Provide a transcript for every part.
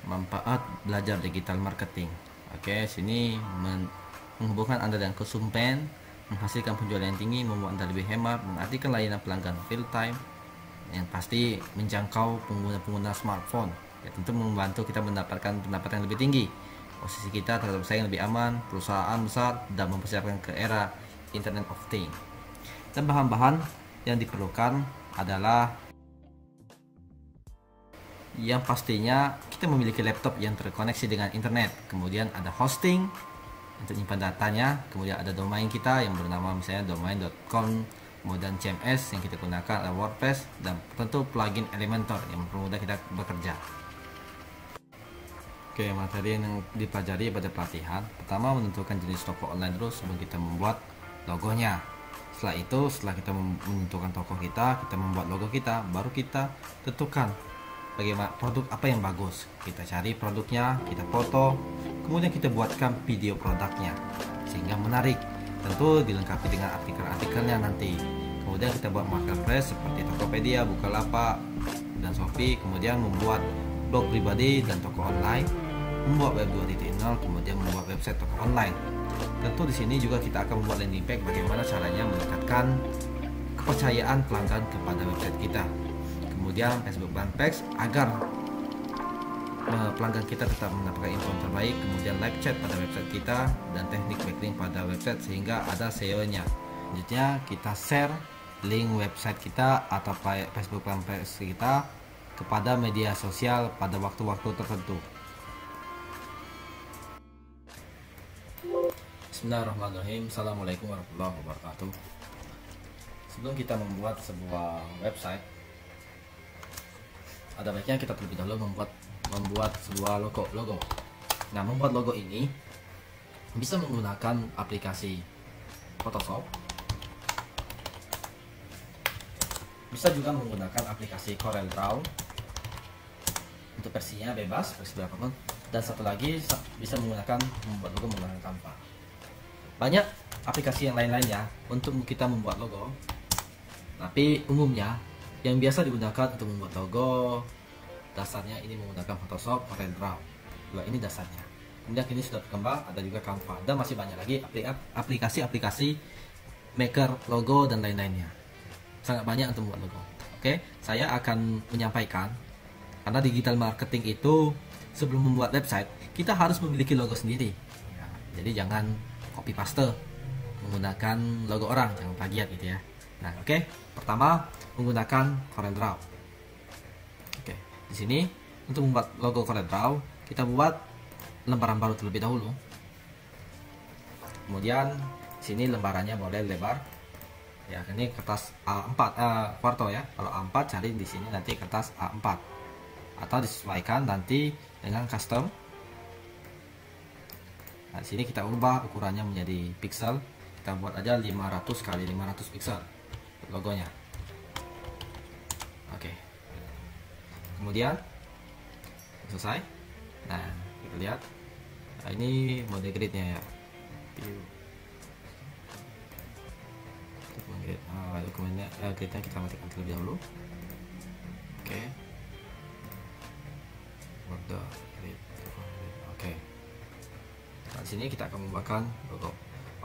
Manfaat belajar digital marketing. Oke, sini menghubungkan Anda dengan konsumen, menghasilkan penjualan yang tinggi, membuat Anda lebih hemat, mengartikan layanan pelanggan real time, yang pasti menjangkau pengguna-pengguna smartphone. Ya, tentu membantu kita mendapatkan pendapatan yang lebih tinggi. Posisi kita terhadap bersaing lebih aman, perusahaan besar, dan mempersiapkan ke era Internet of Things. Dan bahan-bahan yang diperlukan adalah yang pastinya kita memiliki laptop yang terkoneksi dengan internet, kemudian ada hosting untuk menyimpan datanya, kemudian ada domain kita yang bernama misalnya domain.com, kemudian CMS yang kita gunakan adalah WordPress, dan tentu plugin Elementor yang mempermudah kita bekerja. Oke, materi yang dipelajari pada pelatihan pertama menentukan jenis toko online dulu sebelum kita membuat logonya. Setelah kita menentukan toko kita membuat logo kita, baru kita tentukan bagaimana produk apa yang bagus. Kita cari produknya, kita foto, kemudian kita buatkan video produknya sehingga menarik. Tentu dilengkapi dengan artikel-artikelnya nanti. Kemudian kita buat marketplace seperti Tokopedia, Bukalapak, dan Shopee. Kemudian membuat blog pribadi dan toko online, membuat web 2.0, kemudian membuat website toko online. Tentu di sini juga kita akan membuat landing page, bagaimana caranya meningkatkan kepercayaan pelanggan kepada website kita. Kemudian Facebook brand page agar pelanggan kita tetap mendapatkan info yang terbaik. Kemudian live chat pada website kita dan teknik backlink pada website sehingga ada SEO-nya. Selanjutnya kita share link website kita atau Facebook brand page kita kepada media sosial pada waktu-waktu tertentu. Bismillahirrahmanirrahim. Assalamualaikum warahmatullahi wabarakatuh. Sebelum kita membuat sebuah website, ada baiknya kita terlebih dahulu membuat sebuah logo. Nah, membuat logo ini bisa menggunakan aplikasi Photoshop, bisa juga menggunakan aplikasi CorelDRAW untuk versinya bebas, versi berapapun, dan satu lagi bisa menggunakan membuat logo menggunakan Canva. Banyak aplikasi yang lain-lainnya untuk kita membuat logo, tapi umumnya yang biasa digunakan untuk membuat logo dasarnya ini menggunakan Photoshop, CorelDRAW. Ini dasarnya. Kemudian ini sudah berkembang, ada juga Canva dan masih banyak lagi aplikasi-aplikasi maker logo dan lain-lainnya. Sangat banyak untuk membuat logo. Oke, saya akan menyampaikan karena digital marketing itu sebelum membuat website kita harus memiliki logo sendiri. Ya, jadi jangan copy paste menggunakan logo orang, jangan plagiat gitu ya. Nah, oke. Pertama menggunakan CorelDRAW. Oke, di sini untuk membuat logo CorelDRAW kita buat lembaran baru terlebih dahulu. Kemudian sini lembarannya boleh lebar. Ya, ini kertas A4 quarto ya. Kalau A4 cari di sini nanti kertas A4 atau disesuaikan nanti dengan custom. Nah, di sini kita ubah ukurannya menjadi pixel. Kita buat aja 500 kali 500 pixel logonya. Oke. Kemudian selesai. Nah, kita lihat. Nah, ini mode grid-nya ya. Dokumennya gridnya kita matikan terlebih dahulu. Oke. Mode grid. Oke. Nah, di sini kita akan membuatkan logo.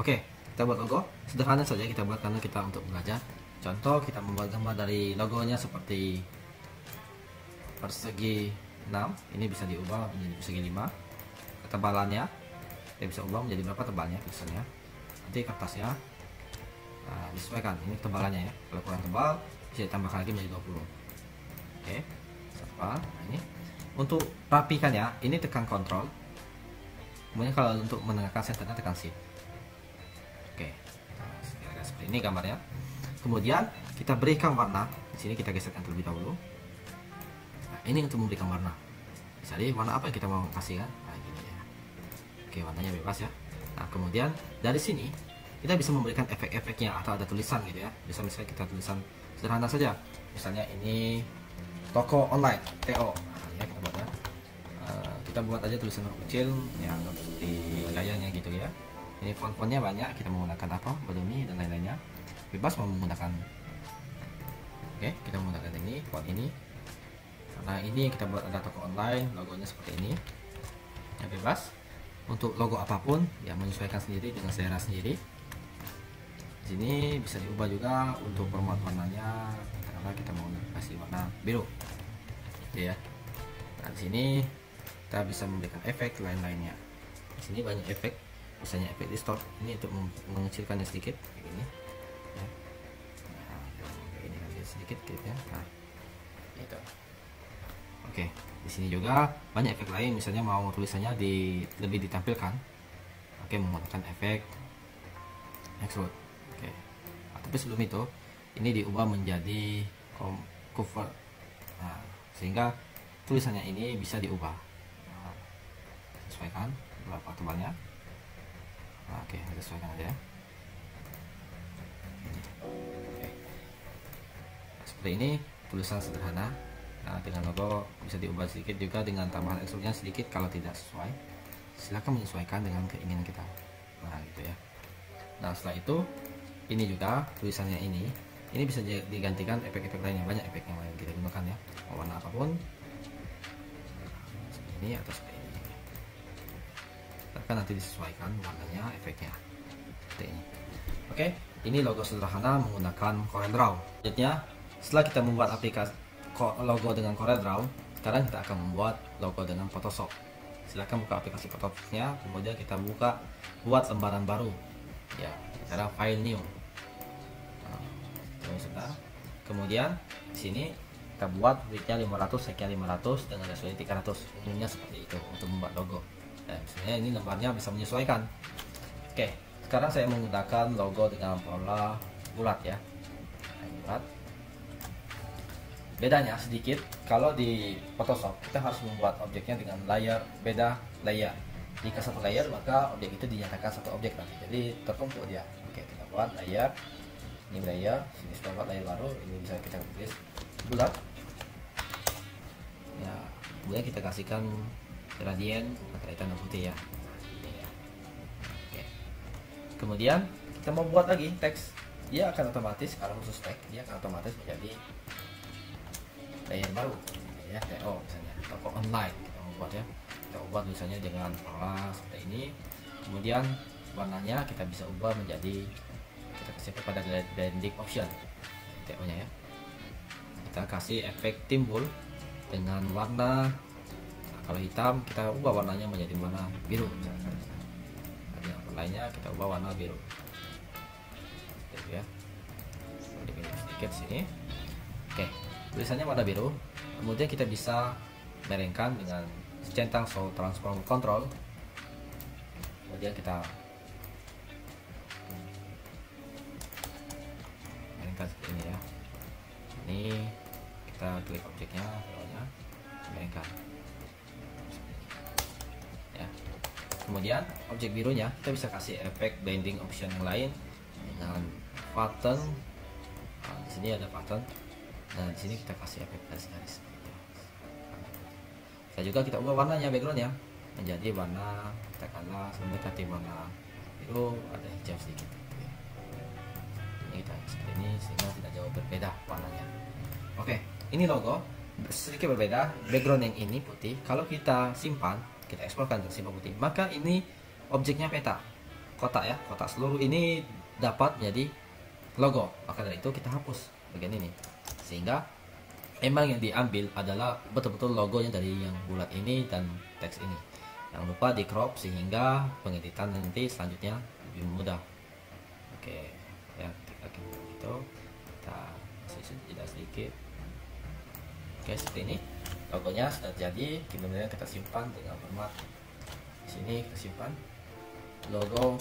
Oke, kita buat logo sederhana saja kita buat karena kita untuk belajar. Contoh kita membuat gambar dari logonya seperti persegi 6, ini bisa diubah menjadi persegi 5. Ketebalannya kita bisa ubah menjadi berapa tebalnya pixelnya. Nanti kertasnya disesuaikan, ini ketebalannya ya. Kalau kurang tebal bisa ditambahkan lagi menjadi 20. Oke, nah, ini untuk rapikan ya, ini tekan Ctrl. Kemudian kalau untuk menengahkan senternya tekan Shift. Oke, nah, seperti ini gambarnya. Kemudian kita berikan warna. Di sini kita geserkan terlebih dahulu. Nah, ini untuk memberikan warna. Jadi warna apa yang kita mau kasih kan? Nah, gini ya. Oke, warnanya bebas ya. Nah, kemudian dari sini kita bisa memberikan efek-efeknya atau ada tulisan gitu ya. Bisa misalnya kita tulisan sederhana saja. Misalnya ini toko online TO. Nah, ya kita buat ya. Kita buat aja tulisan kecil yang seperti gayanya gitu ya. Ini font-fontnya banyak, kita menggunakan apa? Bodoni dan lain-lainnya. Bebas mau menggunakan. Oke, kita menggunakan ini, font ini. Nah, ini kita buat ada toko online, logonya seperti ini. Ya, bebas. Untuk logo apapun, ya menyesuaikan sendiri dengan selera sendiri. Di sini bisa diubah juga untuk format warnanya. Karena kita mau kasih warna biru, gitu ya. Nah, di sini kita bisa memberikan efek lain-lainnya. Di sini banyak efek, misalnya efek distort. Ini untuk mengecilkannya sedikit, kayak gini. Ya. Nah, kayak ini kan sedikit, gitu ya. Nah, itu. Oke, di sini juga banyak efek lain, misalnya mau tulisannya lebih ditampilkan. Oke, menggunakan efek extrude. Oke. Tapi sebelum itu, ini diubah menjadi cover. Nah, sehingga tulisannya ini bisa diubah. Nah, sesuaikan berapa tebalnya. Nah, oke, sesuaikan aja ya. Oke. Seperti ini tulisan sederhana. Nah, dengan logo bisa diubah sedikit juga dengan tambahan extrude-nya sedikit kalau tidak sesuai. Silakan menyesuaikan dengan keinginan kita. Nah, gitu ya. Nah, setelah itu ini juga tulisannya ini bisa digantikan efek-efek lainnya, banyak efek yang lain kita gunakan ya. Warna apapun. Seperti ini atau seperti ini. Tapi nanti disesuaikan warnanya, efeknya. Seperti ini. Oke, ini logo sederhana menggunakan CorelDRAW. Selanjutnya, setelah kita membuat aplikasi logo dengan CorelDRAW, sekarang kita akan membuat logo dengan Photoshop. Silahkan buka aplikasi Photoshopnya, kemudian kita buat lembaran baru ya, cara file new. Nah, kemudian di sini kita buat widthnya 500 sekian 500 dengan resolusi 300, umumnya seperti itu untuk membuat logo. Nah, misalnya ini lembarnya bisa menyesuaikan. Oke, sekarang saya menggunakan logo dengan pola bulat ya. Nah, bulat. Bedanya sedikit, kalau di Photoshop kita harus membuat objeknya dengan layer, beda layer. Jika satu layer maka objek itu dinyatakan satu objek nanti, jadi tertumpuk dia. Oke, kita buat layer, ini layer, sini kita buat layer baru, ini bisa kita tulis bulat. Ya, kemudian kita kasihkan gradient antara hitam dan putih ya. Ini ya. Oke. Kemudian kita mau buat lagi teks, dia akan otomatis kalau khusus teks dia akan otomatis menjadi layer baru ya, TO misalnya toko online kita mau buat ya, kita ubah tulisannya dengan pola seperti ini. Kemudian warnanya kita bisa ubah menjadi, kita kasih kepada blending option TO nya ya, kita kasih efek timbul dengan warna. Nah, kalau hitam kita ubah warnanya menjadi warna biru misalkan. Yang lainnya kita ubah warna biru gitu ya, dipilih sedikit sini. Oke, tulisannya warna biru. Kemudian kita bisa merengkan dengan centang show transform control. Kemudian kita merengkan seperti ini ya. Ini kita klik objeknya, merengkan ya. Kemudian objek birunya kita bisa kasih efek blending option yang lain dengan pattern. Nah, di sini ada pattern. Nah, di sini kita kasih efek garis-garis. Bisa juga kita ubah warnanya, backgroundnya menjadi warna katakanlah mendekati warna biru, ada hijau sedikit. Ini kita seperti ini sehingga tidak jauh berbeda warnanya. Oke, ini logo sedikit berbeda. Background yang ini putih. Kalau kita simpan, kita eksporkan ke simpan putih, maka ini objeknya peta, kotak ya, kotak seluruh ini dapat menjadi logo. Maka dari itu kita hapus bagian ini, sehingga emang yang diambil adalah betul-betul logonya dari yang bulat ini dan teks ini. Jangan lupa di crop sehingga pengeditan nanti selanjutnya lebih mudah. Oke ya, kita gitu, kita kasih jeda sedikit. Oke, seperti ini logonya sudah jadi. Kemudian kita simpan dengan format di sini, kita simpan logo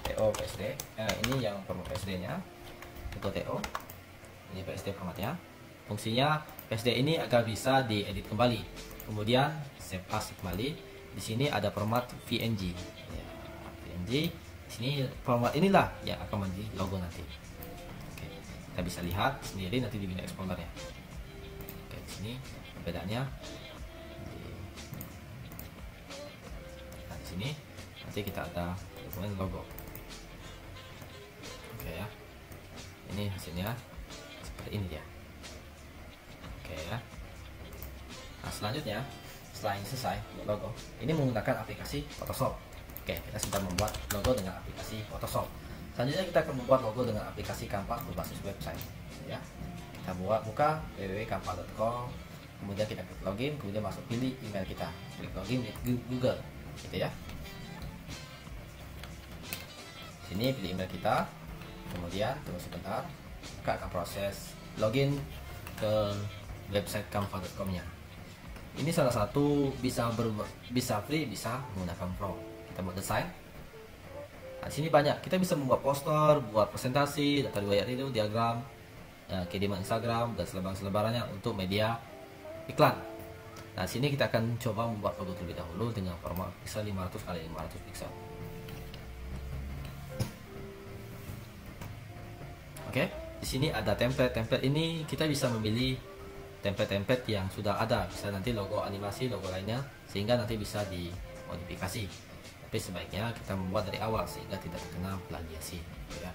TO PSD. Ini yang format PSD nya, logo TO. Ini PSD formatnya. Fungsinya PSD ini agar bisa diedit kembali, kemudian save as kembali. Di sini ada format PNG ya, PNG. Di sini format inilah yang akan menjadi logo nanti. Oke, kita bisa lihat sendiri nanti di Windows Explorer ya. Oke, di sini perbedaannya. Nah, di sini nanti kita ada dokumen logo. Oke ya, ini hasilnya seperti ini ya. Oke ya, selanjutnya setelah ini selesai buat logo, ini menggunakan aplikasi Photoshop. Oke, kita sudah membuat logo dengan aplikasi Photoshop. Selanjutnya kita akan membuat logo dengan aplikasi Canva berbasis website. Ya, kita buka www.canva.com, kemudian kita klik login, kemudian masuk pilih email kita, klik login di Google, gitu ya. Sini pilih email kita, kemudian tunggu sebentar, maka akan proses login ke website canva.com-nya. Ini salah satu bisa free, bisa menggunakan pro. Kita buat desain. Nah, di sini banyak. Kita bisa membuat poster, buat presentasi, data riwayat itu, diagram, kiriman Instagram dan selebaran-selebarannya untuk media iklan. Nah, sini kita akan coba membuat logo terlebih dahulu dengan format pixel 500 x 500 pixel. Oke, di sini ada template. Template ini kita bisa memilih template-template yang sudah ada, bisa nanti logo animasi, logo lainnya, sehingga nanti bisa dimodifikasi. Tapi sebaiknya kita membuat dari awal sehingga tidak terkena plagiasi. Ya.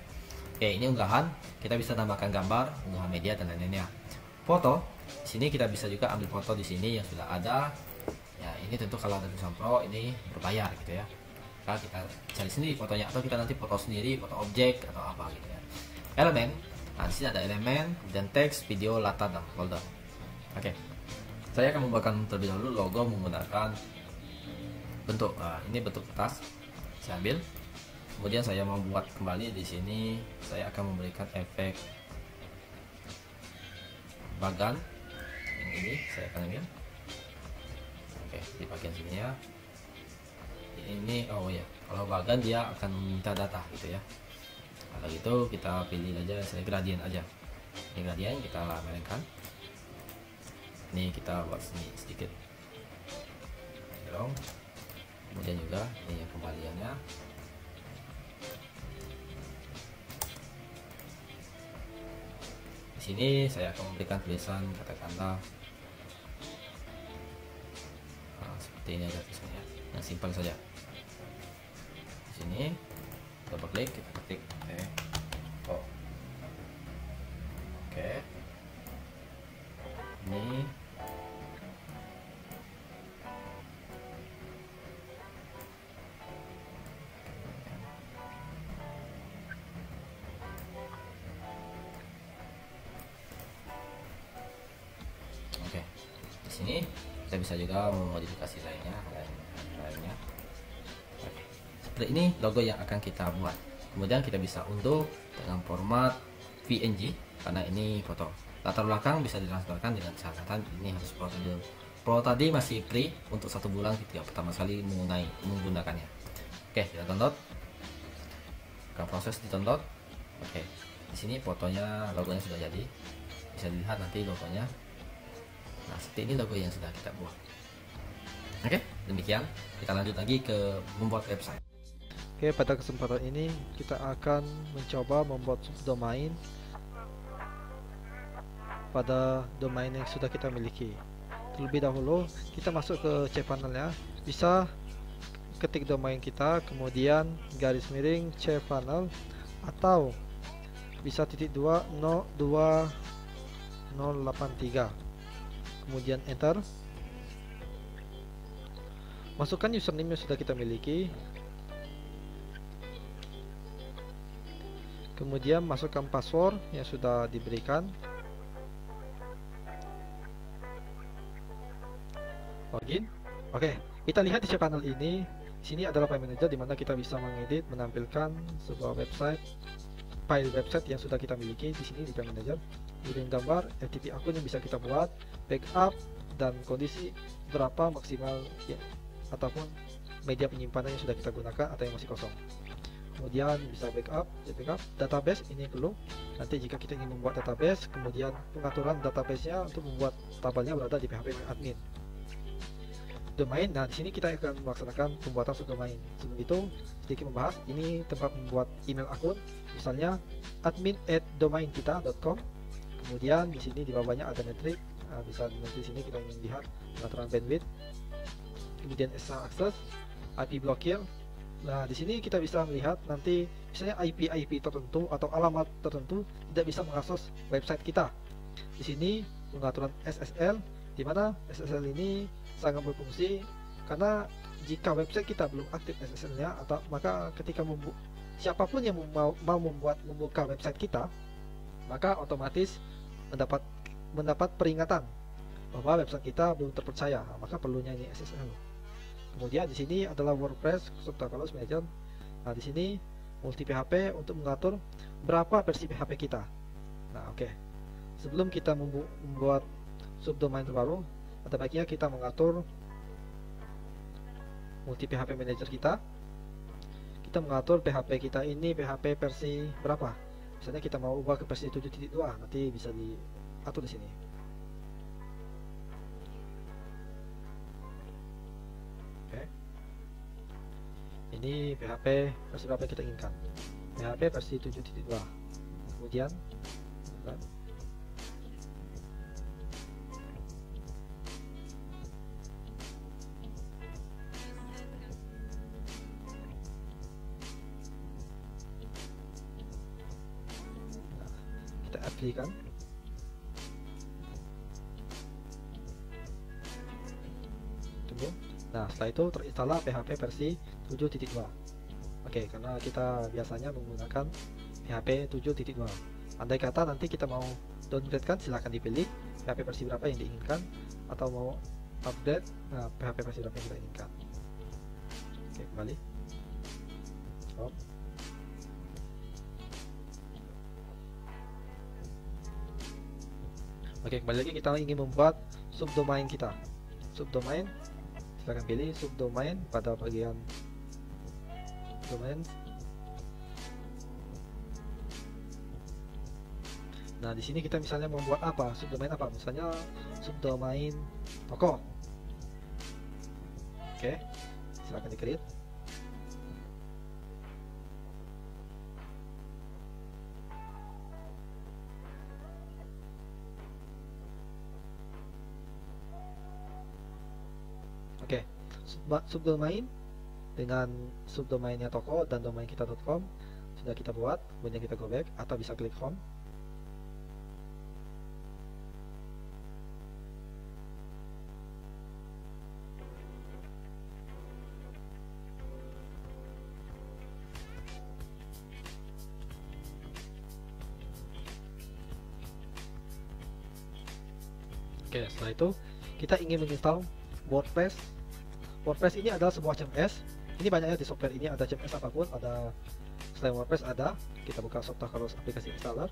Oke, ini unggahan. Kita bisa tambahkan gambar, unggahan media dan lain-lainnya. Foto, di sini kita bisa juga ambil foto di sini yang sudah ada. Ya, ini tentu kalau ada tulisan Pro ini berbayar gitu ya. Kalau kita cari sendiri fotonya, atau kita nanti foto sendiri, foto objek atau apa gitu ya. Elemen, nah di sini ada elemen, dan teks, video, latar, dan folder. Oke, saya akan membuatkan terlebih dahulu logo menggunakan bentuk ini bentuk kertas. Saya ambil, kemudian saya membuat kembali di sini. Saya akan memberikan efek bagan yang ini. Saya akan ambil. Oke, di bagian sini ya. Ini oh ya, kalau bagan dia akan meminta data gitu ya. Kalau gitu kita pilih aja, saya gradien aja. Ini gradien kita mainkan. Ini kita buat sini sedikit dorong, kemudian juga ini yang kembaliannya. Di sini saya akan memberikan tulisan katakanlah seperti ini aja tulisannya, yang simpel saja. Di sini double klik, kita ketik oke. Ini oke. Di sini kita bisa juga memodifikasi lainnya. Oke. Seperti ini logo yang akan kita buat. Kemudian kita bisa unduh dengan format PNG karena ini foto. Latar belakang bisa ditransferkan dengan catatan ini harus pro dulu. Pro tadi masih free untuk 1 bulan ketika pertama kali menggunakannya. Oke, kita download. Akan proses di download. Oke, di sini fotonya, logonya sudah jadi. Bisa dilihat nanti logonya. Nah, seperti ini logo yang sudah kita buat. Oke, demikian. Kita lanjut lagi ke membuat website. Oke, pada kesempatan ini kita akan mencoba membuat subdomain pada domain yang sudah kita miliki. Terlebih dahulu kita masuk ke cPanel-nya, bisa ketik domain kita, kemudian garis miring cPanel, atau bisa _2 02083, kemudian enter. Masukkan username yang sudah kita miliki, kemudian masukkan password yang sudah diberikan. Login. Oke, kita lihat di cPanel ini. Di sini adalah file manager di mana kita bisa mengedit, menampilkan sebuah website, file website yang sudah kita miliki. Di sini di file manager, kirim gambar, FTP akun yang bisa kita buat, backup, dan kondisi berapa maksimal ya, ataupun media penyimpanan yang sudah kita gunakan atau yang masih kosong. Kemudian bisa backup, database ini perlu. Nanti jika kita ingin membuat database, kemudian pengaturan database-nya untuk membuat tabelnya berada di PHP admin. Domain, nah di sini kita akan melaksanakan pembuatan subdomain. Sebelum itu sedikit membahas, ini tempat membuat email akun, misalnya admin@domainkita.com. Kemudian di sini di bawahnya ada metrik, nah, bisa nanti di sini kita ingin lihat pengaturan bandwidth, kemudian extra access, IP blokir. Nah di sini kita bisa melihat nanti misalnya IP tertentu atau alamat tertentu tidak bisa mengakses website kita. Di sini pengaturan SSL, Dimana SSL ini sangat berfungsi karena jika website kita belum aktif SSL-nya, atau maka ketika siapapun yang mau membuka website kita, maka otomatis mendapat peringatan bahwa website kita belum terpercaya. Maka perlunya ini SSL. Kemudian di sini adalah WordPress Subtotalos Manager. Nah, di sini multi PHP untuk mengatur berapa versi PHP kita. Nah, oke. Sebelum kita membuat subdomain baru, ada baiknya kita mengatur multi PHP Manager kita. Kita mengatur PHP kita ini PHP versi berapa. Misalnya kita mau ubah ke versi 7.2, nanti bisa diatur di sini. Oke. Ini PHP versi berapa yang kita inginkan. PHP versi 7.2. Kemudian kan. Tunggu. Nah, setelah itu terinstall PHP versi 7.2. Oke, karena kita biasanya menggunakan PHP 7.2. Andai kata nanti kita mau downgrade kan, silahkan dipilih PHP versi berapa yang diinginkan, atau mau update PHP versi berapa yang kita inginkan. Oke, kembali. Oke, kembali lagi, kita ingin membuat subdomain kita. Subdomain, silahkan pilih subdomain pada bagian domain. Nah, di sini kita misalnya membuat apa? Subdomain apa? Misalnya subdomain toko. Oke, silahkan di-create. Oke, subdomain dengan subdomainnya toko dan domain kita.com sudah kita buat. Kemudian kita go back atau bisa klik home. Oke, setelah itu kita ingin menginstal WordPress. WordPress ini adalah sebuah CMS. Ini banyaknya di software ini, ada CMS apapun, ada selain WordPress ada. Kita buka Subtotalos aplikasi installer.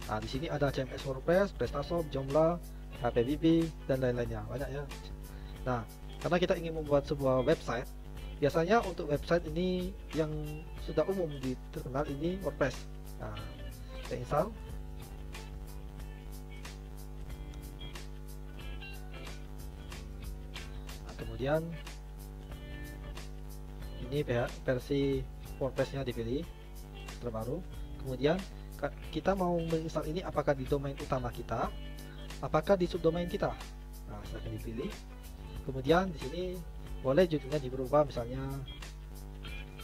Nah, di sini ada CMS WordPress, PrestaShop, Joomla, HPBB, dan lain-lainnya, banyak ya. Nah, karena kita ingin membuat sebuah website, biasanya untuk website ini yang sudah umum terkenal ini WordPress. Nah, kita install. Kemudian ini versi WordPress-nya dipilih terbaru. Kemudian kita mau menginstal ini apakah di domain utama kita, apakah di subdomain kita. Nah, silahkan dipilih. Kemudian di sini boleh judulnya diubah, misalnya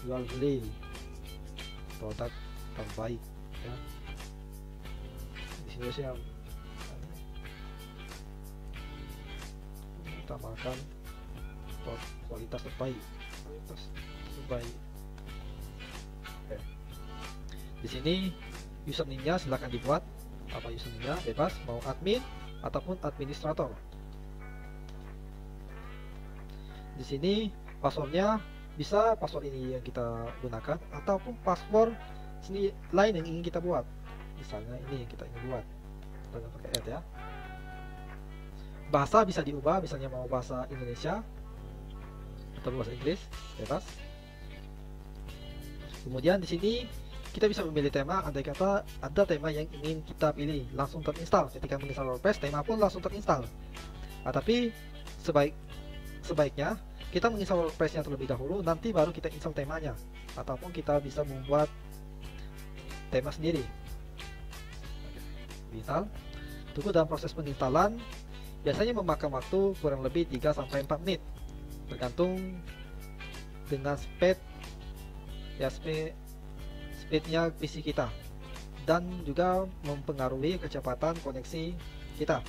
jual beli produk terbaik ya. Di sini saya utamakan kualitas terbaik. Oke. Di sini username-nya silahkan dibuat apa username-nya, bebas, mau admin ataupun administrator. Di sini passwordnya bisa password ini yang kita gunakan ataupun password sini lain yang ingin kita buat. Misalnya ini yang kita ingin buat. Kita pakai add ya. Bahasa bisa diubah, misalnya mau bahasa Indonesia atau bahasa Inggris, bebas. Kemudian di sini kita bisa memilih tema. Andai kata ada tema yang ingin kita pilih, langsung terinstall ketika menginstal WordPress, tema pun langsung terinstall. Tapi sebaiknya kita menginstal WordPress-nya terlebih dahulu, nanti baru kita install temanya, ataupun kita bisa membuat tema sendiri. Install. Tunggu dalam proses penginstalan, biasanya memakan waktu kurang lebih 3-4 menit, tergantung dengan speednya PC kita, dan juga mempengaruhi kecepatan koneksi kita.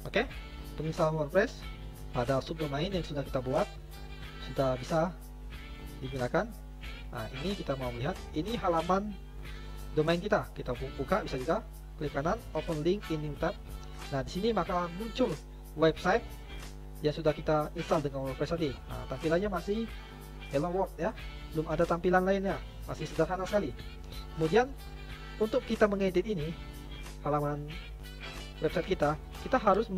Oke, penginstalan WordPress pada subdomain yang sudah kita buat sudah bisa digunakan. Nah, ini kita mau melihat, ini halaman domain kita. Kita buka, bisa juga klik kanan, open link in new tab. Nah, di sini maka muncul website yang sudah kita install dengan WordPress tadi. Nah, tampilannya masih Hello World ya, belum ada tampilan lainnya, masih sederhana sekali. Kemudian untuk kita mengedit ini halaman website kita harus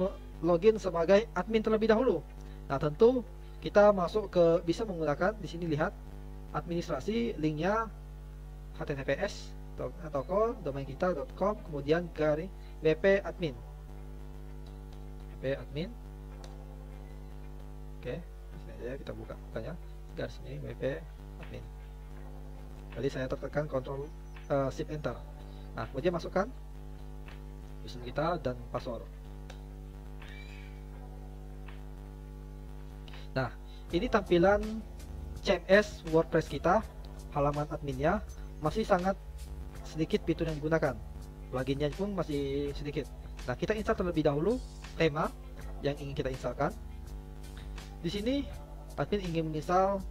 login sebagai admin terlebih dahulu. Nah, tentu kita masuk ke, bisa menggunakan di sini, lihat administrasi, linknya https toko domain kita.com, kemudian garis wp admin. Oke, sini aja kita bukanya, garis ini wp admin. Tadi saya tekan Ctrl Shift Enter. Nah, kemudian masukkan username kita dan password. Nah, ini tampilan CMS WordPress kita, halaman adminnya masih sangat sedikit fitur yang digunakan, pluginnya pun masih sedikit. Nah, kita install terlebih dahulu tema yang ingin kita instalkan. Di sini admin ingin menginstal,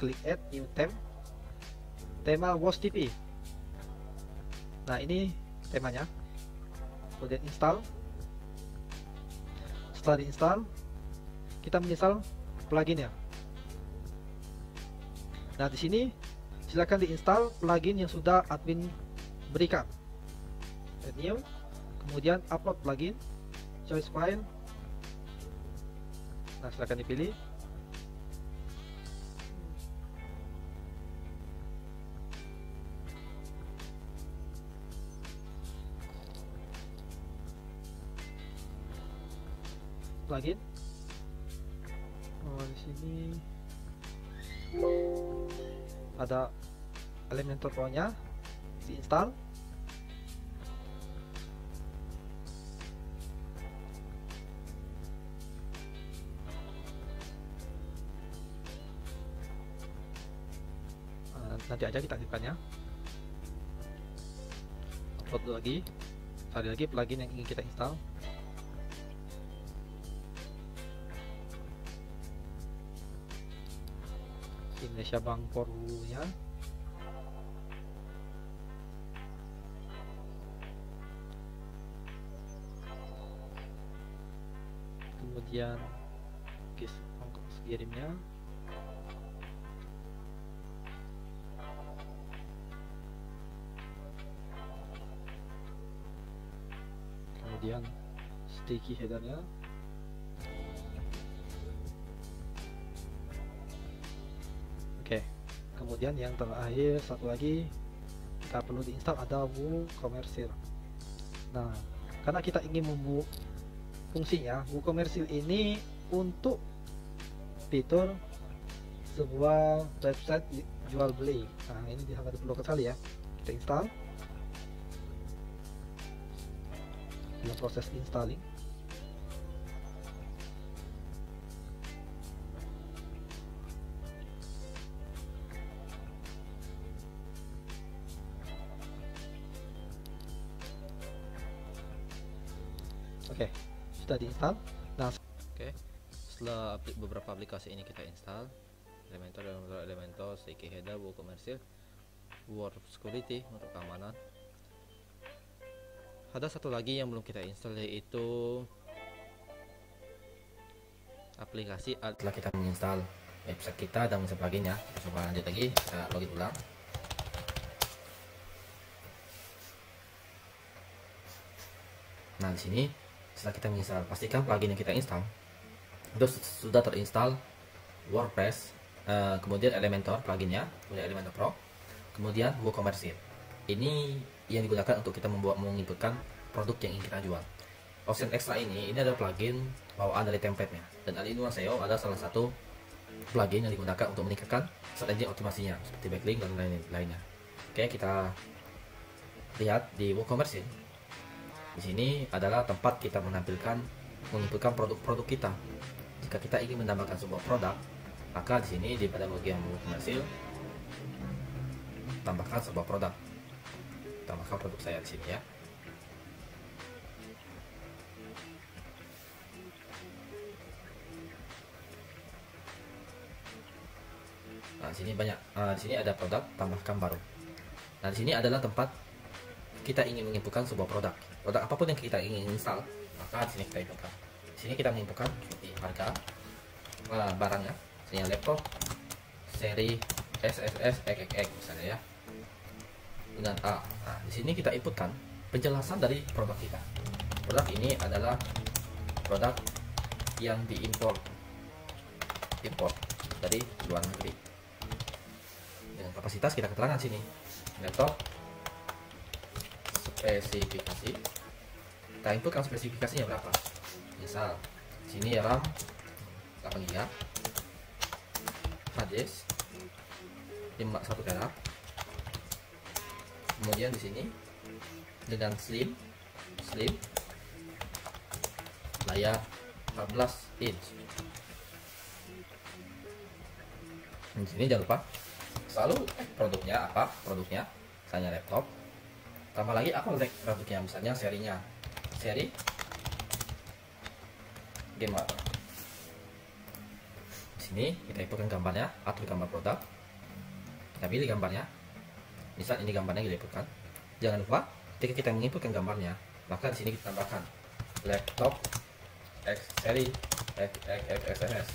klik add new theme, tema WOS-TP. Nah, ini temanya. Kemudian install. Setelah diinstal, kita menginstal pluginnya. Nah, di sini silakan diinstal plugin yang sudah admin berikan. Add new, kemudian upload plugin, choice file. Nah, silakan dipilih. Plugin. Oh, di sini ada Elementor Pro-nya, diinstal. Nanti aja kita aktifkannya. Upload lagi, cari lagi plugin yang ingin kita install. Indonesia Bank Poru-nya. Kemudian ongkos kirimnya. Kemudian sticky headernya. Oke, kemudian yang terakhir satu lagi kita perlu diinstal, ada WooCommerce. Nah, karena kita ingin membuat fungsinya, WooCommerce ini untuk fitur sebuah website jual beli. Nah, ini sangat diperlukan sekali ya. Kita install. Dalam proses installing. Oke, sudah diinstal. Nah, Oke, setelah beberapa aplikasi ini kita install, Elementor, Sticky Header, WooCommerce, WordPress untuk keamanan. Ada satu lagi yang belum kita install, yaitu aplikasi. Setelah kita menginstal website kita dan menginstal pluginnya, kita coba lanjut lagi, kita login ulang. Nah, di sini setelah kita menginstal, pastikan plugin yang kita install itu sudah terinstall WordPress, kemudian Elementor pluginnya, kemudian Elementor Pro, kemudian WooCommerce. Ini yang digunakan untuk kita menginputkan produk yang ingin kita jual. Option extra ini adalah plugin bawaan dari template-nya, dan All-in-One SEO adalah salah satu plugin yang digunakan untuk meningkatkan search engine optimasinya seperti backlink dan lainnya. Oke, kita lihat di WooCommerce. Di sini adalah tempat kita menampilkan menginputkan produk-produk kita. Jika kita ingin menambahkan sebuah produk, maka di sini pada bagian menu komersil tambahkan sebuah produk. Tambahkan produk saya di sini ya. Nah, di sini banyak. Di sini ada produk, tambahkan baru. Nah, di sini adalah tempat kita ingin menginputkan sebuah produk. Produk apapun yang kita ingin install, maka di sini kita inputkan. Di sini kita menginputkan seperti harga barangnya, misalnya laptop seri SSS XXX misalnya ya, dengan A. Nah, di sini kita inputkan penjelasan dari produk kita. Produk ini adalah produk yang import dari luar negeri. Dengan kapasitas kita keterangan sini, laptop spesifikasi, kita inputkan spesifikasinya berapa. Misal sini RAM 8 GB, hard disk 1 TB. Kemudian di sini dengan slim layar 14 inch. Di sini jangan lupa selalu produknya apa, misalnya laptop, tambah lagi apa produknya, misalnya seri gamer. Di sini kita inputkan gambarnya, atur gambar produk, kita pilih gambarnya, misal ini gambarnya kita inputkan. Jangan lupa ketika kita menginputkan gambarnya, maka di sini kita tambahkan laptop seri XXS.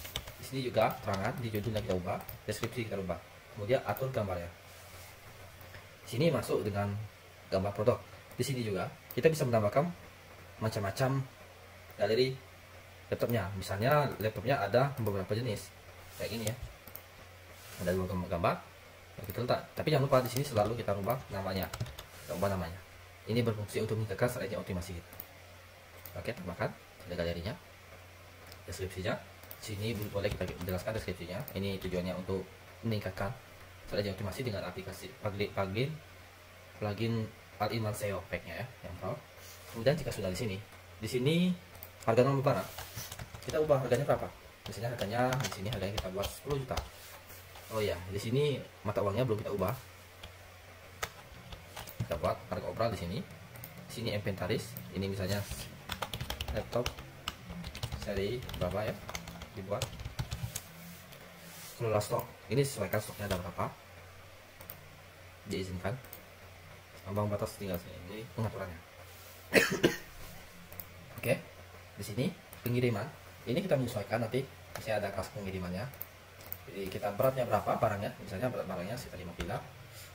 Di sini juga terangan di judulnya kita ubah, deskripsi kita ubah, kemudian atur gambarnya. Di sini masuk dengan gambar produk. Di sini juga kita bisa menambahkan macam-macam galeri laptopnya. Misalnya laptopnya ada beberapa jenis kayak gini ya, ada 2 gambar yang kita letak. Tapi jangan lupa di sini selalu kita ubah namanya, ini berfungsi untuk meningkatkan strategi optimasi kita. Oke, tambahkan ada galerinya, deskripsinya. Sini boleh kita jelaskan deskripsinya. Ini tujuannya untuk meningkatkan strategi optimasi dengan aplikasi plugin all-in-one SEO pack-nya ya, yang pro. Kemudian jika sudah di sini harga nomor barang, kita ubah harganya berapa. Misalnya harganya di sini harganya kita buat 10 juta. Oh ya, di sini mata uangnya belum kita ubah. Kita buat harga obral di sini. Di sini inventaris, ini misalnya laptop seri berapa ya, dibuat. Kelola stok, ini sesuaikan stoknya ada berapa, diizinkan. Ambang batas tinggal sini, jadi pengaturannya. Oke, di sini pengiriman, ini kita menyesuaikan nanti. Misalnya ada kelas pengirimannya. Jadi kita beratnya berapa barangnya, misalnya berat barangnya sekitar 5 kilo.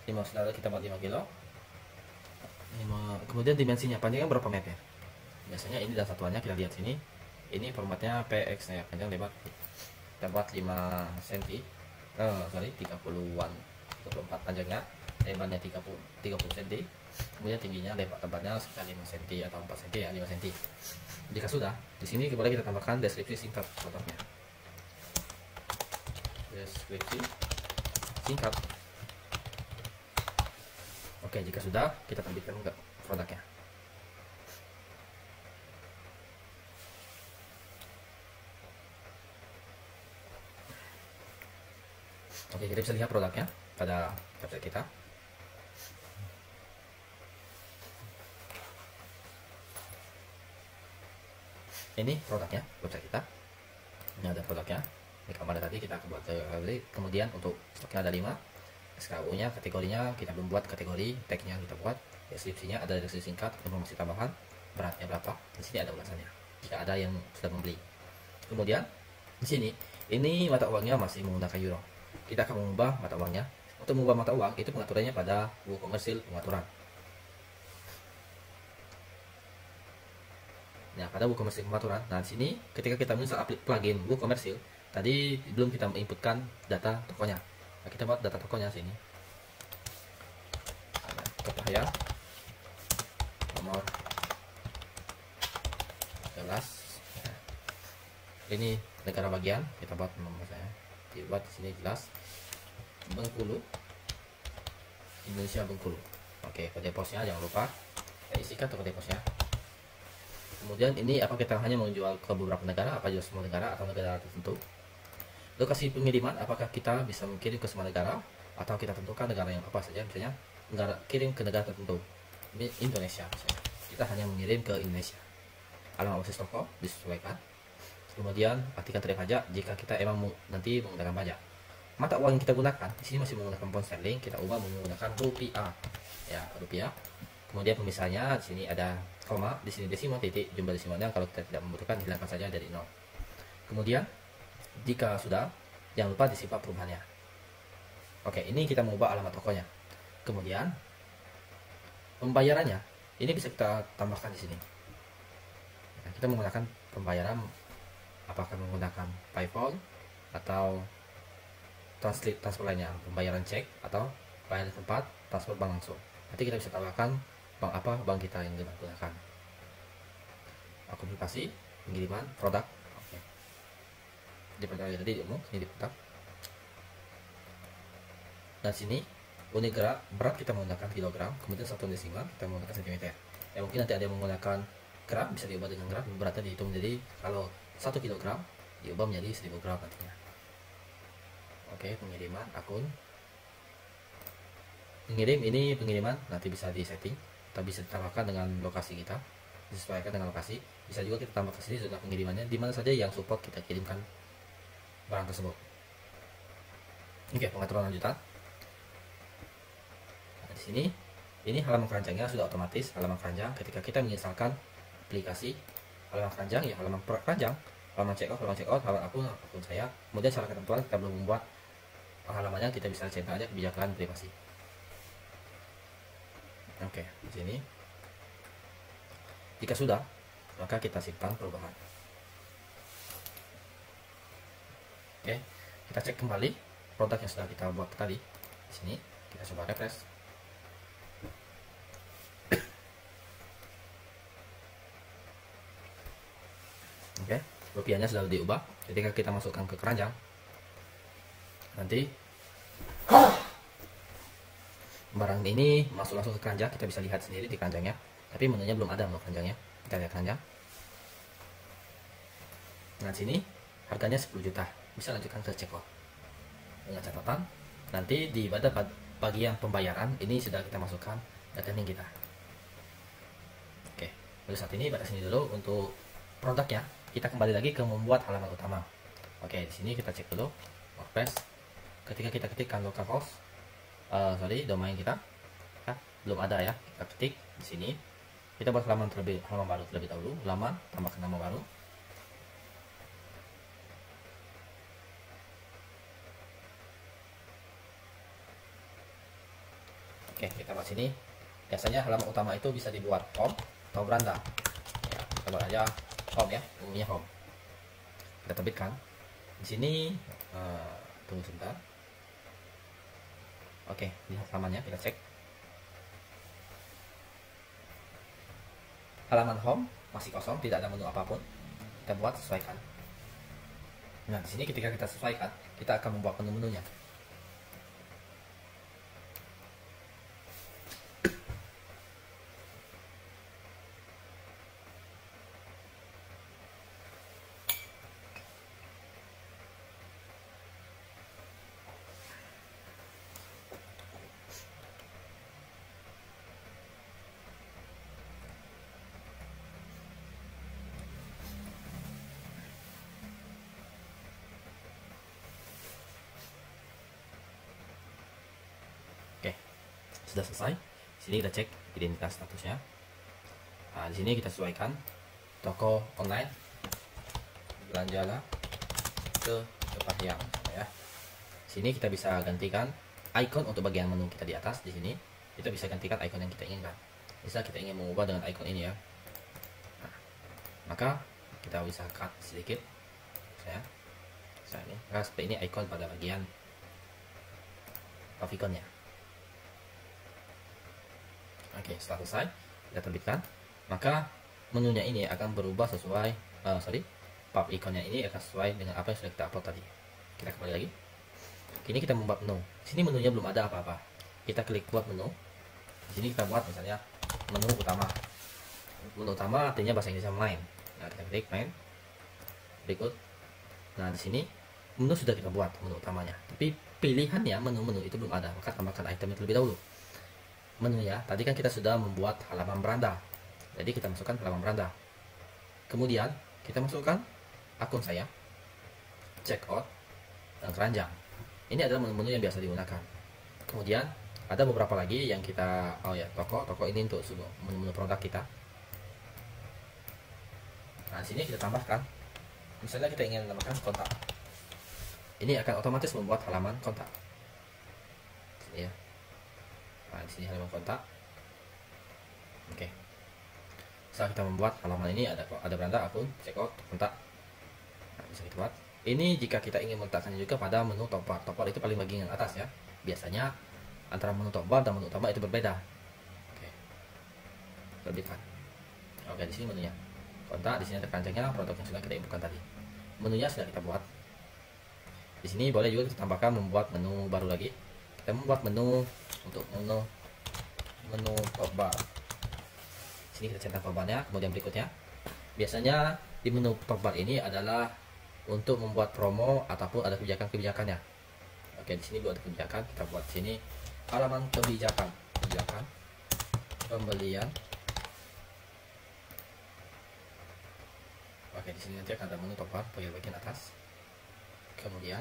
5 saudara kita buat 5 kilo. Kemudian dimensinya, panjangnya berapa meter. Biasanya ini dan satuannya kita lihat sini. Ini formatnya PX ya, panjang lebar. Kita buat 5 cm. 30-an, 24 panjangnya, lebarnya 30 cm. Kemudian tingginya lebarnya sekitar 5 cm atau 4 cm ya, 5 cm. Jika sudah, di sini boleh kita tambahkan deskripsi singkat produknya. Deskripsi singkat. Oke, jika sudah, kita tampilkan ke produknya. Oke, kita bisa lihat produknya pada website kita. Ini produknya, website kita. Ini ada produknya. Ini gambar tadi kita buat kemudian untuk stoknya ada 5. SKU nya, kategorinya kita belum buat kategori, tagnya kita buat, deskripsinya ada deskripsi singkat, informasi tambahan, beratnya berapa. Di sini ada ulasannya jika ada yang sudah membeli. Kemudian di sini ini mata uangnya masih menggunakan euro. Kita akan mengubah mata uangnya. Untuk mengubah mata uang itu pengaturannya pada WooCommerce pengaturan. Nah, pada WooCommerce pengaturan. Nah, di sini ketika kita menginstal plugin WooCommerce, tadi belum kita menginputkan data tokonya. Nah, kita buat data tokonya sini. Cahaya nomor 13. Ini negara bagian, kita buat nomor saya. Dibuat di sini jelas. Bengkulu, Indonesia Bengkulu. Oke, kode posnya jangan lupa kita isikan kode posnya. Kemudian ini apa kita hanya menjual ke beberapa negara, apa juga semua negara atau negara tertentu. Lokasi pengiriman, apakah kita bisa mengirim ke semua negara atau kita tentukan negara yang apa saja, misalnya negara kirim ke negara tertentu, Indonesia misalnya. Kita hanya mengirim ke Indonesia. Alamat basis toko disesuaikan. Kemudian artikan tarif pajak jika kita emang nanti menggunakan pajak. Mata uang yang kita gunakan di sini masih menggunakan pound sterling, kita ubah menggunakan rupiah. Ya, rupiah. Kemudian pemisahnya di sini ada koma, di sini desimal, titik, jumlah desimalnya kalau kita tidak membutuhkan hilangkan saja dari 0. Kemudian jika sudah, jangan lupa disimpan perubahannya. Oke, ini kita mengubah alamat tokonya. Kemudian pembayarannya ini bisa kita tambahkan di sini. Nah, kita menggunakan pembayaran apakah menggunakan PayPal atau transfer lainnya, pembayaran cek atau bayar di tempat, transfer bank langsung. Nanti kita bisa tambahkan bank apa, bank kita yang kita gunakan. Akumulasi pengiriman produk. Oke. Di produk tadi di umum, ini di produk. Dan sini unit berat kita menggunakan kilogram, kemudian 1 desimal kita menggunakan sentimeter. Ya mungkin nanti ada yang menggunakan gram, bisa diubah dengan gram, beratnya dihitung menjadi kalau 1 kilogram diubah menjadi 1000 gram nantinya. Oke, pengiriman akun. Pengirim ini pengiriman nanti bisa di setting, kita bisa ditambahkan dengan lokasi kita, disesuaikan dengan lokasi. Bisa juga kita tambah ke sini zona pengirimannya di mana saja yang support kita kirimkan barang tersebut. Oke, pengaturan lanjutan. Nah, di sini ini halaman keranjangnya sudah otomatis. Halaman keranjang ketika kita menginstalkan aplikasi, halaman keranjang ya halaman keranjang, halaman check out, halaman akun saya. Kemudian secara ketentuan kita belum membuat halamannya, kita bisa centang aja kebijakan privasi. Oke, di sini jika sudah, maka kita simpan perubahan. Oke, kita cek kembali produk yang sudah kita buat tadi. Di sini kita coba refresh. Oke, rupiahnya sudah diubah. Ketika kita masukkan ke keranjang, nanti barang ini masuk langsung ke keranjang, kita bisa lihat sendiri di keranjangnya. Tapi menunya belum ada untuk keranjangnya. Kita lihat keranjang. Nah, sini harganya 10 juta. Bisa lanjutkan ke checkout. Dengan catatan, nanti di pada bagian pembayaran ini sudah kita masukkan rekening kita. Oke, untuk saat ini pada sini dulu untuk produknya. Kita kembali lagi ke membuat halaman utama. Oke, di sini kita cek dulu WordPress. Ketika kita ketikkan localhost, domain kita ya, belum ada ya. Kita ketik di sini. Kita buat halaman baru terlebih dahulu. Halaman, tambahkan nama baru. Oke, kita buat sini. Biasanya halaman utama itu bisa dibuat home atau beranda. Ya, kita buat aja home ya, umumnya home. Kita terbitkan. Di sini tunggu sebentar. Oke, lihat halamannya, kita cek. Halaman home masih kosong, tidak ada menu apapun. Kita buat sesuaikan. Nah, di sini ketika kita sesuaikan, kita akan membuat menu-menunya. Sudah selesai. Sini kita cek identitas statusnya. Nah, di sini kita sesuaikan toko online, belanjalah ke Kepahyang ya. Sini kita bisa gantikan icon untuk bagian menu kita di atas. Di sini kita bisa gantikan icon yang kita inginkan. Misal kita ingin mengubah dengan icon ini ya. Nah, maka kita bisa cut sedikit saya. Misalnya seperti ini icon pada bagian favicon-nya. Oke, setelah selesai kita terbitkan, maka menunya ini akan berubah sesuai pub ikonnya ini akan sesuai dengan apa yang sudah kita upload tadi. Kita kembali lagi. Kini kita membuat menu. Sini menunya belum ada apa-apa. Kita klik buat menu. Di sini kita buat misalnya menu utama. Menu utama artinya bahasa Inggris main. Nah, kita klik main. Berikut. Nah, di sini menu sudah kita buat menu utamanya. Tapi pilihannya menu-menu itu belum ada. Maka tambahkan item terlebih dahulu. Menu ya, tadi kan kita sudah membuat halaman beranda. Jadi kita masukkan halaman beranda. Kemudian kita masukkan akun saya, checkout, dan keranjang. Ini adalah menu-menu yang biasa digunakan. Kemudian ada beberapa lagi yang kita, toko ini untuk menu-menu produk kita. Nah, sini kita tambahkan, misalnya kita ingin menambahkan kontak. Ini akan otomatis membuat halaman kontak. Sini ya. Nah, di sini halaman kontak. Oke. Setelah kita membuat halaman ini ada beranda, akun, checkout, kontak. Nah, bisa kita buat. Ini jika kita ingin meletakkannya juga pada menu top bar. Top bar itu paling bagian atas ya. Biasanya antara menu top bar dan menu utama itu berbeda. Oke. Terbitkan. Oke, di sini menunya. Kontak, di sini ada keranjangnya, produk yang sudah kita inputkan tadi. Menunya sudah kita buat. Di sini boleh juga kita tambahkan membuat menu baru lagi. Kita membuat menu untuk menu top bar. Sini kita centang top barnya, kemudian berikutnya. Biasanya di menu top bar ini adalah untuk membuat promo ataupun ada kebijakan-kebijakannya. Oke, di sini juga ada kebijakan. Kita buat sini halaman kebijakan, pembelian. Oke, di sini nanti akan ada menu top bar bagian atas. Kemudian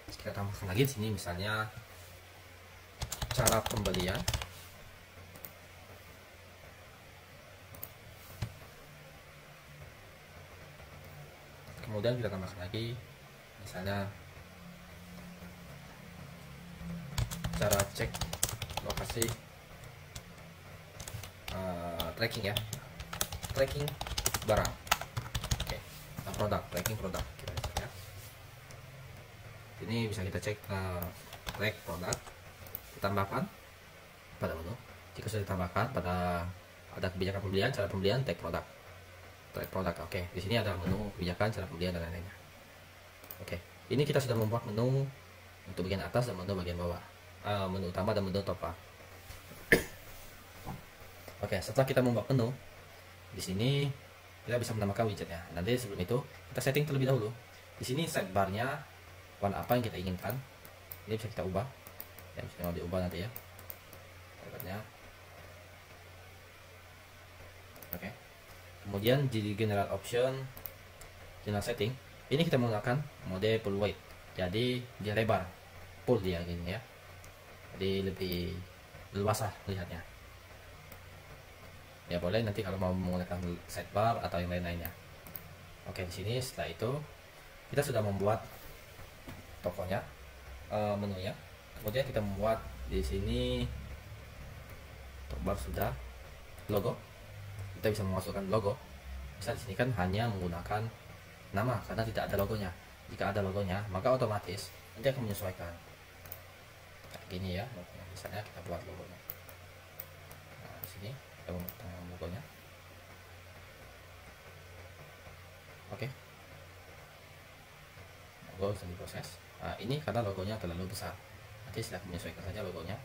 kita tambahkan lagi di sini misalnya cara pembelian. Kemudian kita tambahkan lagi misalnya cara cek lokasi tracking ya, tracking barang. Oke, produk, tracking produk kita cek ya. Ini bisa kita cek track produk, ditambahkan pada menu. Jika sudah ditambahkan pada ada kebijakan pembelian, cara pembelian, track produk. Oke, di sini ada menu kebijakan, cara pembelian dan lain-lainnya. Oke, ini kita sudah membuat menu untuk bagian atas dan menu bagian bawah, menu utama dan menu top bar. Oke, setelah kita membuat menu, di sini kita bisa menambahkan widgetnya. Nanti sebelum itu kita setting terlebih dahulu. Di sini sidebarnya warna apa yang kita inginkan. Ini bisa kita ubah. Ya, bisa diubah nanti ya. Sidebarnya. Oke. Kemudian di general option, general setting, ini kita menggunakan mode full width. Jadi dia lebar, full dia gini ya. Jadi lebih leluasa melihatnya. Ya boleh nanti kalau mau menggunakan sidebar atau yang lain-lainnya. Oke, di sini setelah itu kita sudah membuat tokonya, menunya. Kemudian kita membuat di sini top bar sudah, logo. Kita bisa memasukkan logo. Bisa di sini kan hanya menggunakan nama karena tidak ada logonya. Jika ada logonya, maka otomatis nanti akan menyesuaikan. Kayak gini ya, misalnya kita buat logonya. Nah, di sini kita membuat logonya. Oke. Logo bisa diproses. Nah, ini karena logonya terlalu besar. Nanti silahkan menyesuaikan saja logonya.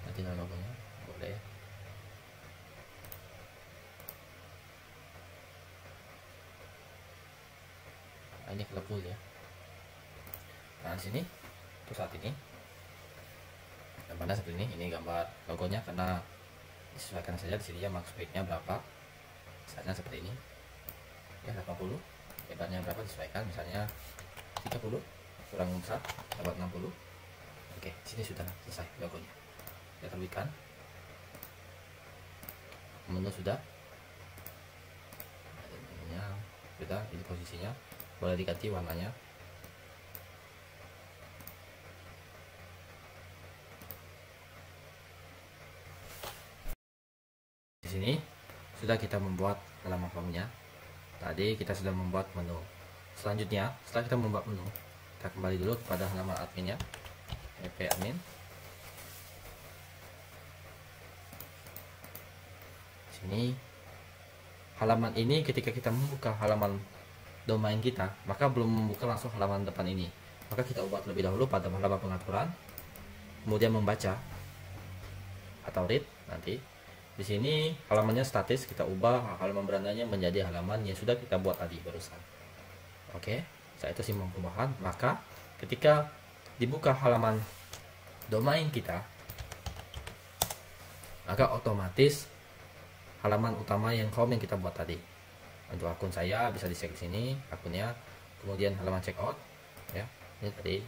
Nanti logonya boleh. Nah, ini kalau full ya. Nah, di sini untuk saat ini gambarnya seperti ini gambar logonya karena disesuaikan saja. Di sini ya max width-nya berapa, misalnya seperti ini ya, 80, lebarnya berapa disesuaikan, misalnya 30, kurang besar dapat 60. Oke, sini sudah selesai logonya. Kita terbitkan, menu sudah, menunya sudah, ini posisinya boleh diganti warnanya. Di sini sudah kita membuat halaman formnya. Tadi kita sudah membuat menu. Selanjutnya, setelah kita membuat menu, kita kembali dulu kepada halaman adminnya, admin. Sini halaman ini ketika kita membuka halaman domain kita, maka belum membuka langsung halaman depan ini. Maka kita ubah terlebih dahulu pada halaman pengaturan, kemudian membaca atau read nanti. Di sini halamannya statis, kita ubah halaman berandanya menjadi halaman yang sudah kita buat tadi barusan. Oke, saat itu simbol perubahan. Maka ketika dibuka halaman domain kita, maka otomatis halaman utama yang home yang kita buat tadi. Untuk akun saya bisa di cek sini akunnya, kemudian halaman checkout ya. Ini tadi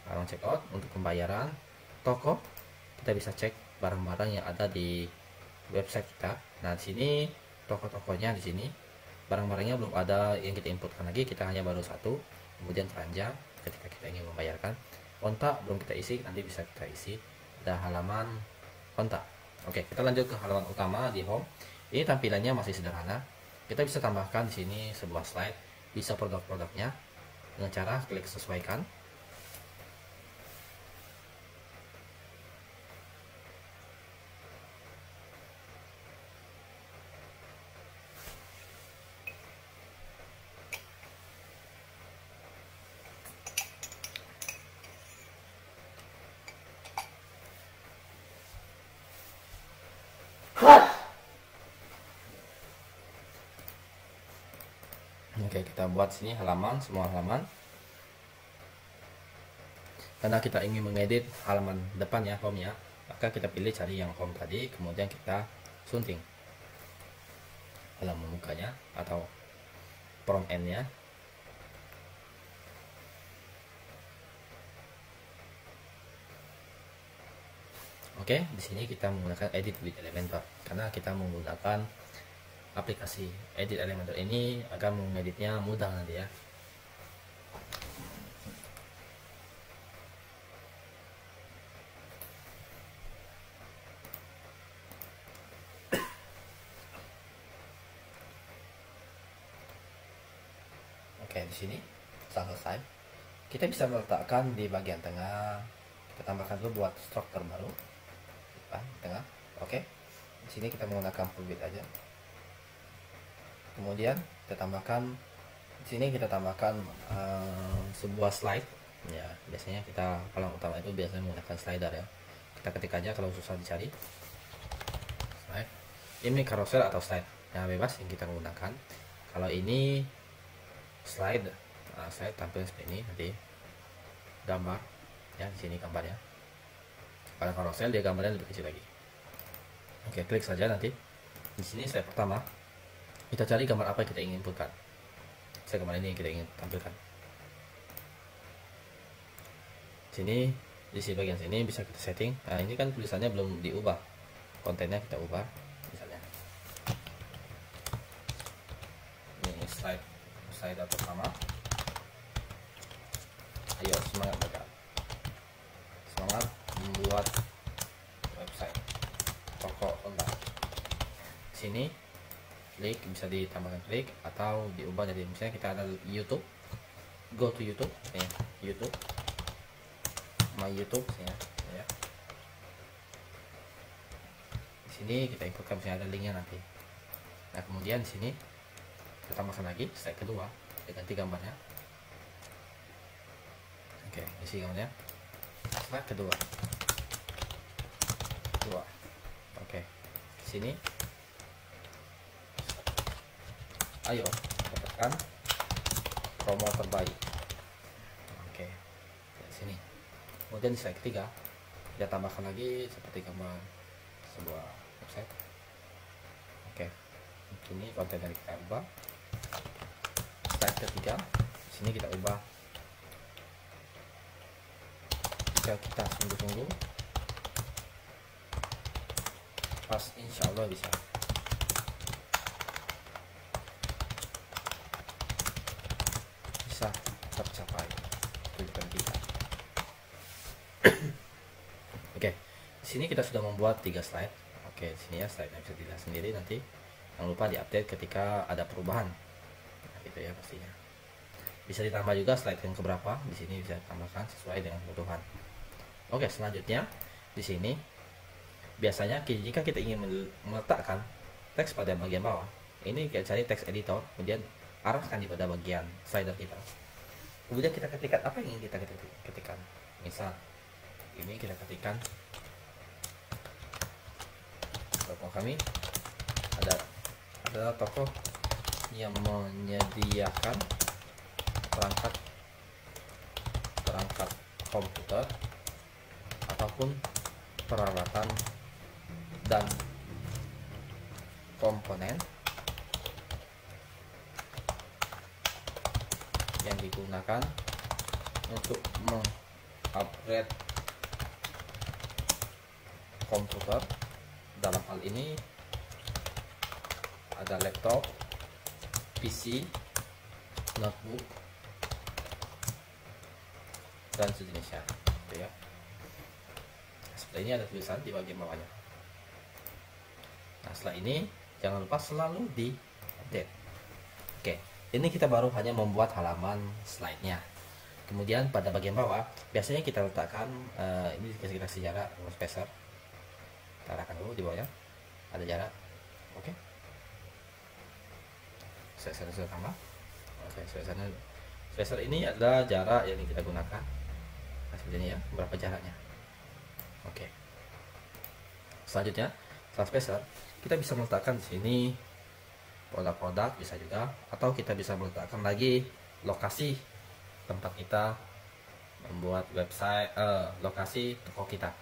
halaman checkout. Untuk pembayaran toko, kita bisa cek barang-barang yang ada di website kita. Nah, di sini toko-tokonya, di sini barang-barangnya belum ada yang kita inputkan lagi, kita hanya baru satu. Kemudian keranjang ketika kita ingin membayarkan. Kontak belum kita isi, nanti bisa kita isi. Ada halaman kontak. Oke, kita lanjut ke halaman utama di home. Ini tampilannya masih sederhana. Kita bisa tambahkan di sini sebuah slide, bisa produk-produknya dengan cara klik sesuaikan. Oke, kita buat sini halaman, semua halaman. Karena kita ingin mengedit halaman depan ya, home ya, maka kita pilih cari yang home tadi, kemudian kita sunting halaman mukanya atau front end-nya. Oke, di sini kita menggunakan edit with Elementor karena kita menggunakan aplikasi edit Elementor ini akan mengeditnya mudah nanti ya. Oke, di sini selesai. Kita bisa meletakkan di bagian tengah. Kita tambahkan dulu buat stroke terbaru. Tengah. Oke. Di sini kita menggunakan full width aja. Kemudian kita tambahkan di sini sebuah slide ya. Biasanya kita kalau utama itu biasanya menggunakan slider ya. Kita ketik aja kalau susah dicari. Slide. Ini carousel atau slide yang bebas yang kita gunakan. Kalau ini slide, slide tampil seperti ini nanti gambar ya, di sini gambarnya. Kalau carousel dia gambarnya lebih kecil lagi. Oke, klik saja nanti. Di sini slide pertama. Kita cari gambar apa yang kita ingin inputkan. Saya gambar ini yang kita ingin tampilkan. Sini di bagian sini bisa kita setting. Nah, ini kan tulisannya belum diubah. Kontennya kita ubah misalnya. Ini slide pertama. Ayo semangat baca. Semangat membuat website toko online. Sini klik, bisa ditambahkan klik atau diubah jadi misalnya kita ada YouTube, go to YouTube ya, YouTube, my YouTube ya. Di sini kita inputkan misalnya ada linknya nanti. Nah, kemudian di sini kita tambahkan lagi slide kedua, kita ganti gambarnya. Oke, isi gambarnya. Slide kedua. Oke, di sini ayo dapatkan promo terbaik. Oke, di sini. Kemudian di slide ketiga kita tambahkan lagi seperti gambar sebuah website. Oke, ini konten yang kita ubah. Slide ketiga, di sini kita ubah. Jika kita sungguh-sungguh, pas insya Allah bisa. Tercapai tujuan kita. Oke, di sini kita sudah membuat 3 slide. Oke, di sini ya slide bisa dilihat sendiri nanti. Jangan lupa diupdate ketika ada perubahan. Nah, gitu ya pastinya. Bisa ditambah juga slide yang keberapa. Di sini bisa ditambahkan sesuai dengan kebutuhan. Oke, selanjutnya di sini biasanya jika kita ingin meletakkan teks pada bagian bawah, ini kita cari teks editor, kemudian arahkan di pada bagian slider kita. Kemudian kita ketikkan apa yang ingin kita ketikkan. Misal ini kita ketikkan toko kami adalah toko yang menyediakan perangkat komputer ataupun peralatan dan komponen yang digunakan untuk mengupgrade komputer. Dalam hal ini ada laptop, PC, notebook, dan sejenisnya, gitu ya. Setelah ini ada tulisan di bagian bawahnya. Nah, setelah ini jangan lupa selalu di update. Oke, ini kita baru hanya membuat halaman slide-nya. Kemudian pada bagian bawah biasanya kita letakkan ini kita kasih jarak spacer. Kita arahkan dulu di bawahnya ada jarak. Oke, spacer sudah tambah. Oke, spacer ini adalah jarak yang kita gunakan. Nah, seperti ini ya, berapa jaraknya. Oke, selanjutnya setelah spacer kita bisa meletakkan di sini produk-produk, bisa juga, atau kita bisa meletakkan lagi lokasi tempat kita membuat website, lokasi toko kita.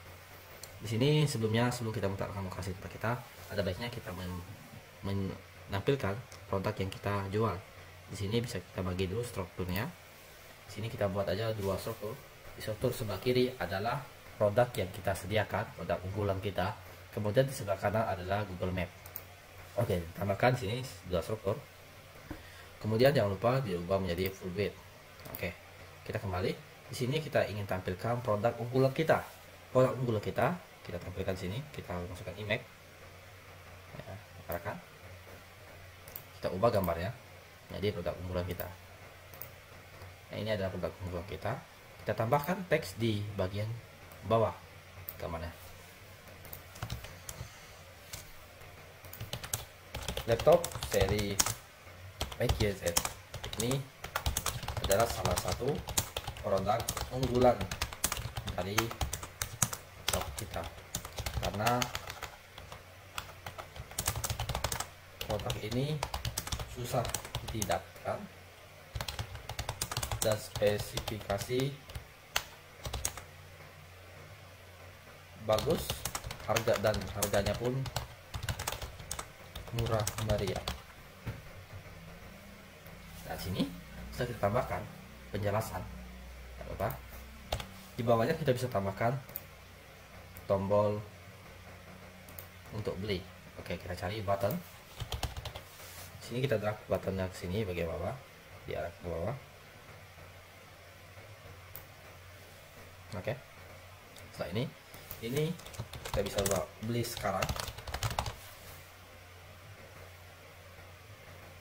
Di sini sebelum kita meletakkan lokasi tempat kita, ada baiknya kita menampilkan produk yang kita jual. Di sini bisa kita bagi dulu strukturnya. Di sini kita buat aja dua struktur. Di struktur sebelah kiri adalah produk yang kita sediakan, produk unggulan kita. Kemudian di sebelah kanan adalah Google Map. Oke, tambahkan sini dua struktur. Kemudian jangan lupa diubah menjadi full width. Oke, kita kembali. Di sini kita ingin tampilkan produk unggulan kita. Produk unggulan kita tampilkan di sini. Kita masukkan image. Ya, arahkan. Kita ubah gambarnya jadi produk unggulan kita. Nah, ini adalah produk unggulan kita. Kita tambahkan teks di bagian bawah gambarnya. Laptop seri MakeYZ ini adalah salah satu produk unggulan dari shop kita, karena produk ini susah didapatkan dan spesifikasi bagus, harganya pun murah meriah. Nah, sini sudah kita tambahkan penjelasan. Apa? Di bawahnya kita bisa tambahkan tombol untuk beli. Oke, kita cari button. Sini kita drag buttonnya ke sini bagian bawah, diarah ke bawah. Oke. Setelah ini kita bisa beli sekarang.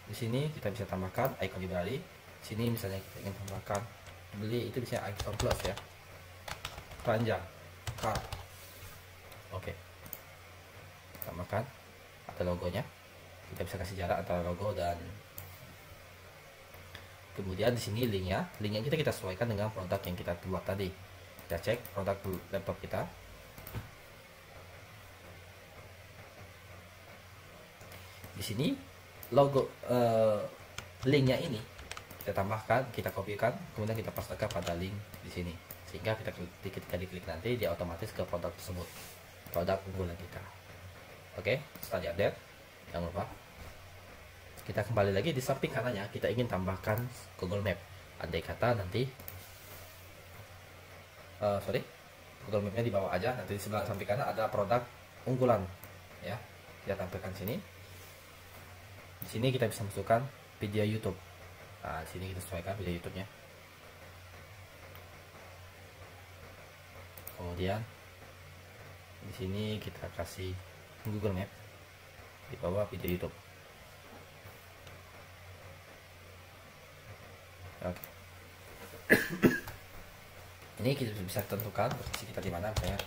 Di sini kita bisa tambahkan icon library. Sini misalnya kita ingin tambahkan beli, itu bisa icon plus ya, panjang card. Oke, tambahkan ada logonya. Kita bisa kasih jarak antara logo dan kemudian di sini linknya kita sesuaikan dengan produk yang kita buat tadi. Kita cek produk laptop kita. Di sini logo linknya ini kita tambahkan, kita kopikan, kemudian kita pastekan pada link di sini, sehingga ketika diklik nanti dia otomatis ke produk tersebut, produk unggulan kita. Oke, setelah diupdate, jangan lupa kita kembali lagi di samping kanannya, kita ingin tambahkan Google Map. Andai kata nanti Google Mapnya di bawah aja, nanti di sebelah samping kanan ada produk unggulan ya, kita tampilkan sini. Di sini kita bisa masukkan video YouTube. Nah, di sini kita sesuaikan video YouTube-nya. Kemudian di sini kita kasih Google Map, di bawah video YouTube. Oke. Ini kita bisa tentukan posisi kita di mana, misalnya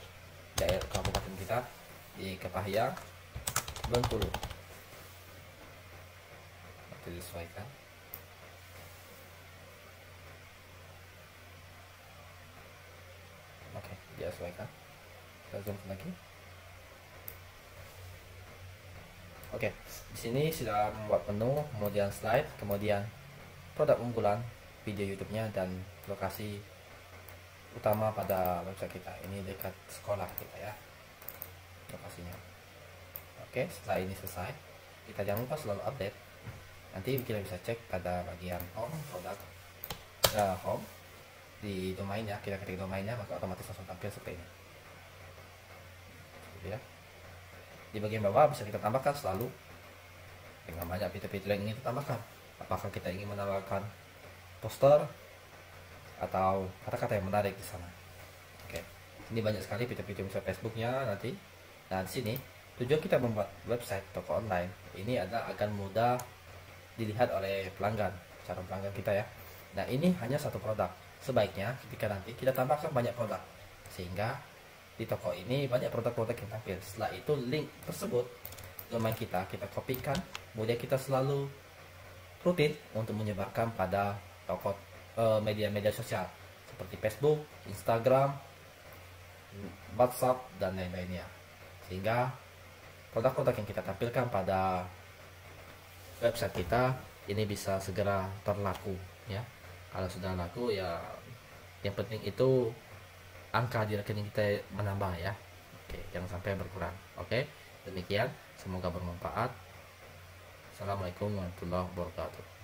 daerah kabupaten kita di Kepahyang, Bengkulu. Disesuaikan. Oke, disesuaikan. Kita zoom lagi. Oke, di sini sudah membuat menu, kemudian slide, kemudian produk unggulan, video YouTube-nya, dan lokasi utama pada website kita. Ini dekat sekolah kita ya, lokasinya. Oke, setelah ini selesai, kita jangan lupa selalu update. Nanti kita bisa cek pada bagian home produk, home di domainnya. Kita ketik domainnya, maka otomatis langsung tampil seperti ini. Gitu ya. Di bagian bawah bisa kita tambahkan selalu dengan banyak fitur-fitur yang ingin kita tambahkan. Apakah kita ingin menambahkan poster atau kata-kata yang menarik di sana. Oke, ini banyak sekali fitur-fitur misalnya Facebooknya nanti. Nah di sini tujuan kita membuat website toko online ini adalah agar mudah dilihat oleh pelanggan, calon pelanggan kita ya. Nah ini hanya satu produk. Sebaiknya ketika nanti kita tambahkan banyak produk, sehingga di toko ini banyak produk-produk yang tampil. Setelah itu link tersebut domain kita kopikan, kemudian kita selalu rutin untuk menyebarkan pada toko media-media sosial seperti Facebook, Instagram, WhatsApp, dan lain-lainnya, sehingga produk-produk yang kita tampilkan pada website kita ini bisa segera terlaku ya. Kalau sudah laku ya, yang penting itu angka di rekening kita menambah ya. Oke, jangan sampai berkurang. Oke, demikian, semoga bermanfaat. Assalamualaikum warahmatullahi wabarakatuh.